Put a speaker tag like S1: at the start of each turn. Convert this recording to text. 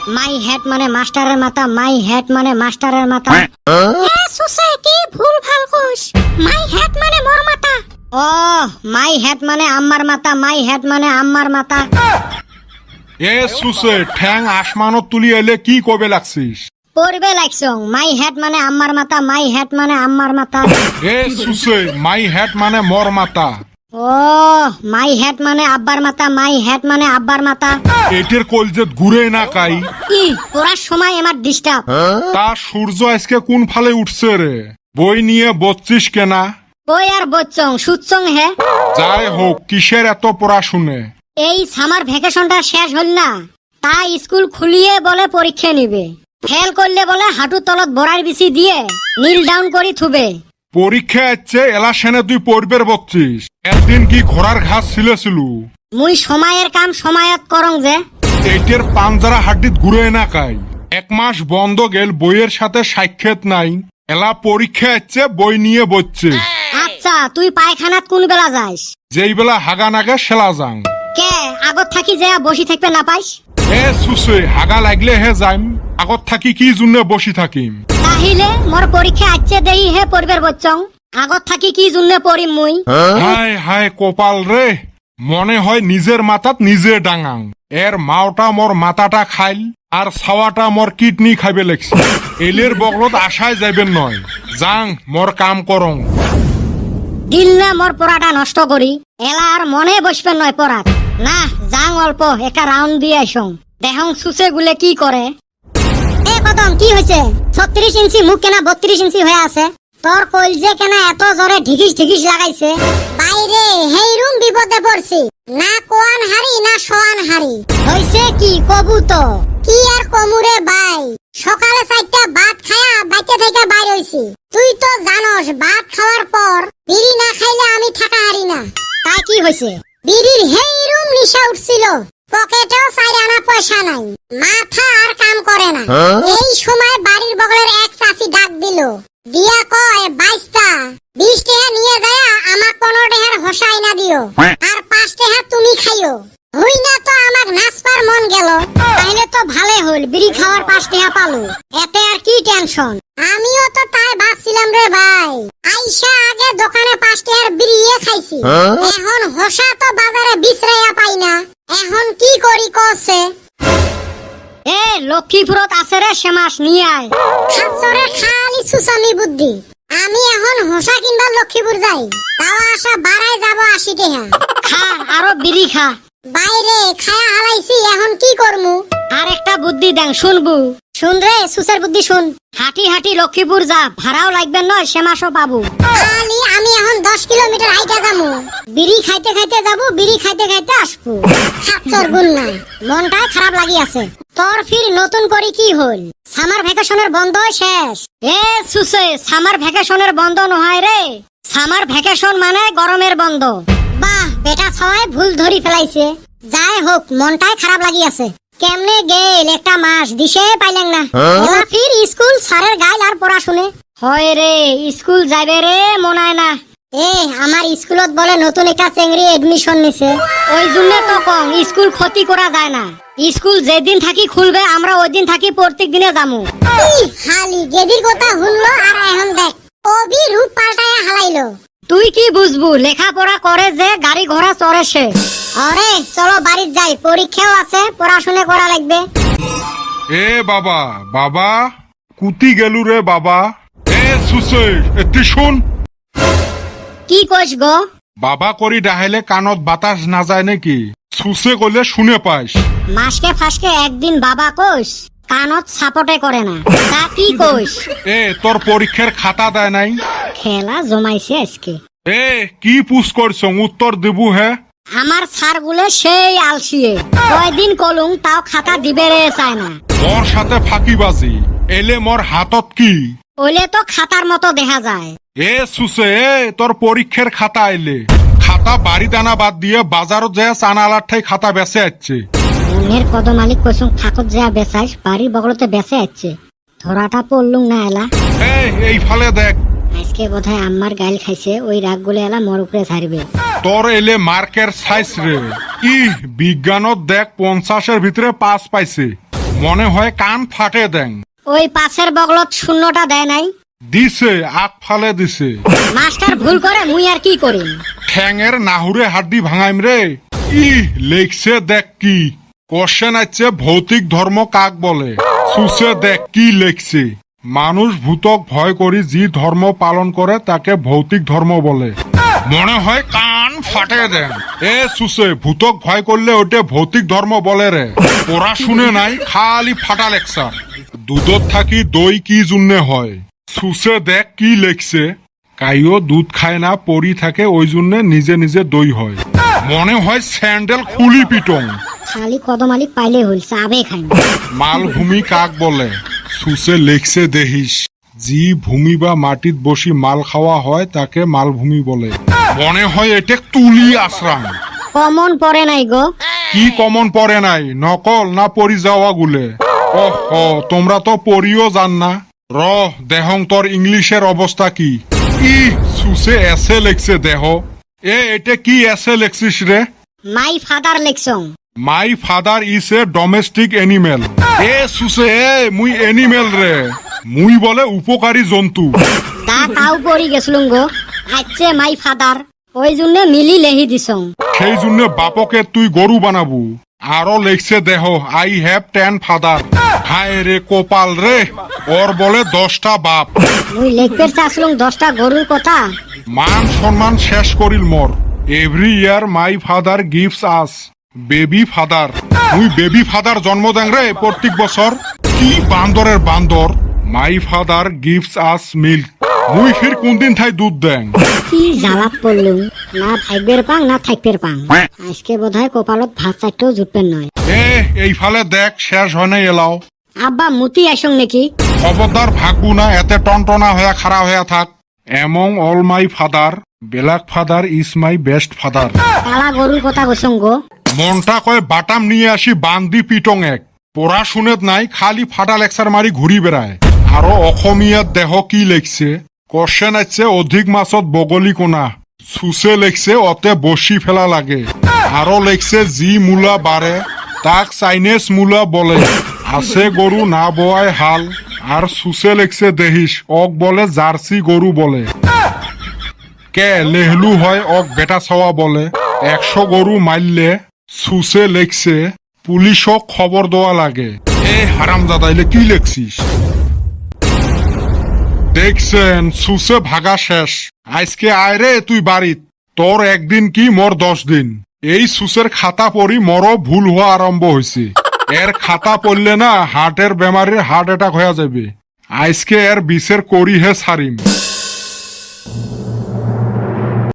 S1: My head মানে মাস্টারের মাথা, মাই হেড মানে মাস্টারের মাথা। এ সুসে কি ভুল ভাল কইস, মাই হেড মানে মোর মাথা। ও মাই হেড মানে আম্মার মাথা, মাই হেড মানে আম্মার মাথা।
S2: এ সুসে ঠ্যাং আসমানত তুলি এলে কি কবে লাগছিস?
S1: পড়বে লাগছং, মাই হেড মানে আম্মার মাথা, মাই হেড মানে আম্মার মাথা।
S2: এ সুসে মাই হেড মানে মোর মাথা।
S1: ও মাই হেড মানে আব্বার মাথা, মাই হেড মানে আব্বার মাথা।
S2: এটের কলজেত ঘুরে না কাই।
S1: কি পড়ার সময় আমার ডিস্টার্ব।
S2: তা সূর্য আজকে কোন ফালে উঠছে রে? বই নিয়ে বসছিস কেনা?
S1: বই আর বচ্চং সুচ্চং হে।
S2: যাই হোক, কিসের এত পড়াশুনে?
S1: এই সামার ভ্যাকেশনটা শেষ হল না, তাই স্কুল খুলিয়ে বলে পরীক্ষা নিবে। ফেল করলে বলে হাঁটু তলত বড়ার বিচি দিয়ে নীল ডাউন করি থুবে।
S2: পরীক্ষা আছে এলা সেনে তুই পড়বের বসছিস? একদিন কি ঘোড়ার ঘাস ছিলেছিল?
S1: মুই সময়ের কাম সময়ত করং যে।
S2: এইটের পাঞ্জারা হাড্ডিত ঘুরে না কাই। এক মাস বন্ধ গেল, বইয়ের সাথে সাক্ষাৎ নাই। এলা পরীক্ষা আছে বই নিয়ে বসছে।
S1: আচ্ছা তুই পায়খানাত কোন বেলা যাইস?
S2: যেই বেলা হাগা নাগে সেলা যাং।
S1: কে আগত থাকি যে বসি থাকবে না পাইস?
S2: এ সুসে হাগা লাগলে হে যাইম, আগত থাকি কি জন্য বসি থাকিম?
S1: তাহিলে মোর পরীক্ষা আছে দেই হে পড়বের বচ্চং, আগত থাকি কি জন্য পড়িম মুই?
S2: হায় হায় কপাল রে, মনে হয় নিজের মাথাত নিজে ডাঙাং। এর মাওটা মোর মাথাটা খাইল আর ছাওয়াটা মোর কিডনি খাইবে লাগছে। এলের বগলত আশায় যাইবেন নয়, যাং মোর কাম করং।
S1: দিল না মোর পড়াটা নষ্ট করি, এলা আর মনে বসবেন নয় পড়াত। না যাং অল্প একটা রাউন্ড দিয়ে আসং, দেখং সুসে গুলে কি করে। এ কদম কি হয়েছে? 36 ইঞ্চি মুখ কেনা 32 ইঞ্চি হয়ে আছে? তোর কলজে কেনা এত জোরে ঢিকিস ঢিকিস লাগাইছে? বাইরে হেই রুম বিপদে পড়ছি, না কোয়ান হারি না সোয়ান হারি। হইছে কি কবু তো? কি আর কমুরে বাই, সকালে 4টা ভাত খায়া বাইতে থেকে বাইর হইছি। তুই তো জানোস ভাত খাওয়ার পর বিড়ি না খাইলে আমি থাকা হারি না। তাই কি হইছে? বিড়ির হেই রুম নিশা উঠছিল, পকেটেও 4 আনা পয়সা নাই, মাথা আর কাম করে না। এই সময় বাড়ির বগলের এক চাচি ডাক দিল, দিয়া কয় 22টা 20 টাকা নিয়ে যায় আমাক 15 টাকার হোসাই না দিও, আর 5 টাকা তুমি খাইও। হই না তো আমাক নাচবার মন গেল, তাইলে তো ভালে হল, বিড়ি খাওয়ার 5 টাকা পালো, এতে আর কি টেনশন। আমিও তো তাই ভাবছিলাম রে ভাই, আইসা আগে দোকানে 5 টাকার বিড়িয়ে খাইছি, এখন হোসা তো বাজারে বিছরাইয়া পাই না, এখন কি করি কছে। এ লক্ষ্মীপুরত আছে রে সেমাস নিয়ে আয়। খাচ্চরে খালি সুসামি বুদ্ধি, আমি এখন হোসা কিনবার লক্ষ্মীপুর যাই, তাও আসা বাড়াই যাব 80 টাকা। খা আরো বিড়ি খা। বাইরে খায়া হালাইছি, এখন কি করমু? আর একটা বুদ্ধি দেন শুনবু। শুন রে সুসের বুদ্ধি শুন, হাঁটি হাঁটি লক্ষ্মীপুর যা, ভাড়াও লাগবে নয় সেমাসও পাবো। খালি আমি এখন 10 কিলোমিটার হাইটা যাবো, বিড়ি খাইতে খাইতে যাবো, বিড়ি খাইতে খাইতে আসবো। খাচ্চর গুণ না, মনটাই খারাপ লাগি আছে। তোর ফির নতুন করে কি হল? সামার ভ্যাকেশনের বন্ধ শেষ। এ সুসে সামার ভ্যাকেশনের বন্ধ নয় রে, সামার ভ্যাকেশন মানে গরমের বন্ধ। বাহ বেটা ছয় ভুল ধরি ফেলাইছে। যাই হোক মনটাই খারাপ লাগি আছে, কেমনে গেল একটা মাস দিশে পাইলেন না। এলা ফির স্কুল স্যারের গাইল আর পড়াশুনে হয় রে, স্কুল যাবে রে মনায় না। এ আমার স্কুলত বলে নতুন একটা চেংড়ি এডমিশন নিছে, ওই জন্য তো কম স্কুল ক্ষতি করা যায় না। স্কুল যেদিন থাকি খুলবে আমরা ওই দিন থাকি প্রত্যেক দিনে যামু। হালি গেদির কথা শুনলো আর এখন দেখ অবি রূপ পাল্টায়া হালাইলো। তুই কি বুঝবু, লেখাপড়া করে যে গাড়ি ঘোড়া চড়ে সে। আরে চলো বাড়ির যাই, পরীক্ষাও আছে, পড়াশোনা করা লাগবে।
S2: এ বাবা, বাবা কুতি গেলু রে বাবা। এ সুসে এতি শুন।
S1: কি কইস গো?
S2: বাবা করি ডাহাইলে কানত বাতাস না যায় নাকি? সুসে কইলে শুনে পাইস।
S1: মাসকে ফাসকে একদিন বাবা কইস, কানত সাপোর্টে করে না। তা কি কইস?
S2: এ তোর পরীক্ষার খাতা দেয় নাই?
S1: খেলা জমাইছে আজকে।
S2: এ কি পুষ করছ, উত্তর দেবু হে?
S1: আমার স্যার গুলে সেই আলসিয়ে, কয়দিন কলুং তাও খাতা দিবে রে চায় না।
S2: মোর সাথে ফাঁকিবাজি, এলে মোর হাতত কি?
S1: ওইলে তো খাতার মতো দেখা যায়।
S2: এ সুসে তোর পরীক্ষার খাতা এলে, খাতা বাড়ি দানা বাদ দিয়ে বাজারত যায় চানালার ঠাই খাতা বেচে আসছে।
S1: মনের কদ মালিক কইসুং থাকত যা বেচাইস, বাড়ির বগলতে বেচে আসছে। ধরাটা পড়লুং না এলা।
S2: এই ফালে দেখ,
S1: আজকে বোধহয় আম্মার গাইল খাইছে, ওই রাগ গুলো এলা মোর উপরে ছাড়বে।
S2: তোর এলে মার্কের সাইজ রে। বিজ্ঞানত দেখ 50-এর ভিতরে 5 পাইছে। মনে হয় কান ফাটে দেন।
S1: ওই পাশের বগলত শূন্যটা দেয় নাই।
S2: দিছে, আগ ফালে দিছে।
S1: মাস্টার ভুল করে মুই আর কি করিম।
S2: ঠ্যাঙের নাহুরে হাড্ডি ভাঙাইম রে। ই লেখছে দেখ কি কোশ্চেন আছে, ভৌতিক ধর্ম কাক বলে? সুসে দেখ কি লেখছে, মানুষ ভূতক ভয় করি যে ধর্ম পালন করে তাকে ভৌতিক ধর্ম বলে। মনে হয় কান ফাটে দেন। এ সুসে, ভূতক ভয় করলে ওটা ভৌতিক ধর্ম বলে রে। ওরা শুনে নাই, খালি ফাটা লেকচার। দুধত থাকি দই কি জন্যে হয়? সুসে দেখ কি লেখছে, কাইও দুধ খায় না, পরি থাকে, ওই জন্য নিজে নিজে দই হয়। মনে হয় স্যান্ডেল খুলি পিটং।
S1: খালি কদম আলী পাইলে হইল, চাবে খাইম।
S2: মালভূমি কাক বলে? সুসে লেখছে দেহিস, জি ভূমি বা মাটিত বসি মাল খাওয়া হয় তাকে মালভূমি বলে। মনে হয় এটা তুলি আশ্রাম।
S1: কমন পড়ে নাই গো।
S2: কি কমন পড়ে নাই? নকল না পরি যাওয়া গুলে? ওহ, তোমরা তো পড়িও জান না। র দেহং তোর ইংলিশের অবস্থা কি? ই সুসে এসে লেখছে দেহ। এটা কি এসে লেখছিস রে?
S1: মাই ফাদার লেখছং।
S2: My father is a domestic animal. এ সুসে, মুই এনিমেল রে, মুই বলে উপকারী জন্তু।
S1: তা তাও পড়ি গেছিলুম গো। আচ্ছা মাই ফাদার, ওই জন্য মিলি লেহি দিছং।
S2: সেই জন্য বাপকে তুই গরু বানাবু। আরো লেখছে দেহ, আই হ্যাভ 10 ফাদার। হায় রে কপাল রে, ওর বলে 10টা বাপ।
S1: মুই লেখতে চাইছিলুম 10টা গরুর কথা।
S2: মান সম্মান শেষ করিল মোর। Every year my father gives us baby father. মুই বেবি ফাদার জন্ম দেন রে প্রত্যেক বছর। কি বান্দরের বান্দর। My father gives us milk. মুই ফির কোন দিন থাই দুধ দেন।
S1: কি জ্বালাত পড়লুম, না থাকবের পাং না থাকবের পাং। আজকে বোধহয় কপালত ভাত চারটেও জুটবেন নয়।
S2: এই ফালে দেখ, শেষ হয় নাই এলাও।
S1: আব্বা মুতি আইসং নাকি?
S2: খবরদার ভাগবু না, এতে টনটনা হয়ে খাড়া হয়ে থাক। Among all my father, black father is my best father.
S1: কালা গরুর কথা কইসং গো।
S2: মনটা কয় বাটাম নিয়ে আসি বান্দি পিটং এক। পড়া শুনেত নাই, খালি ফাটা লেকচার মারি ঘুরি বেড়ায়। আরো অসমীয়াত দেহ কি লেখছে, কোশ্চেন আছে অধিক মাছত বগলী কোনা। সুসে লেখছে অতে বসি ফেলা লাগে। আরো লেখছে যি মূলা বাড়ে তাক চাইনিজ মূলা বলে। আছে গরু না বোয়ায় হাল। আর সুসে লেখছে দেহিস, অক বলে জার্সি গরু বলে। কে লেহলু হয় অক বেটা ছাওয়া বলে। 100 গরু মারলে সুসে লেখছে পুলিশক খবর দেওয়া লাগে। হারামজাদাইলে কি লেখছিস? দেখছেন সুসে ভাগা শেষ। আজকে আয় রে তুই বাড়িত, তোর একদিন কি মোর 10 দিন। এই সুসের খাতা পড়ি মরও ভুল হওয়া আরম্ভ হয়েছে। এর খাতা পড়লে না হার্টের বেমারির হার্ট অ্যাটাক হয়ে যাবে। আজকে এর বিষের করি হে ছাড়িম।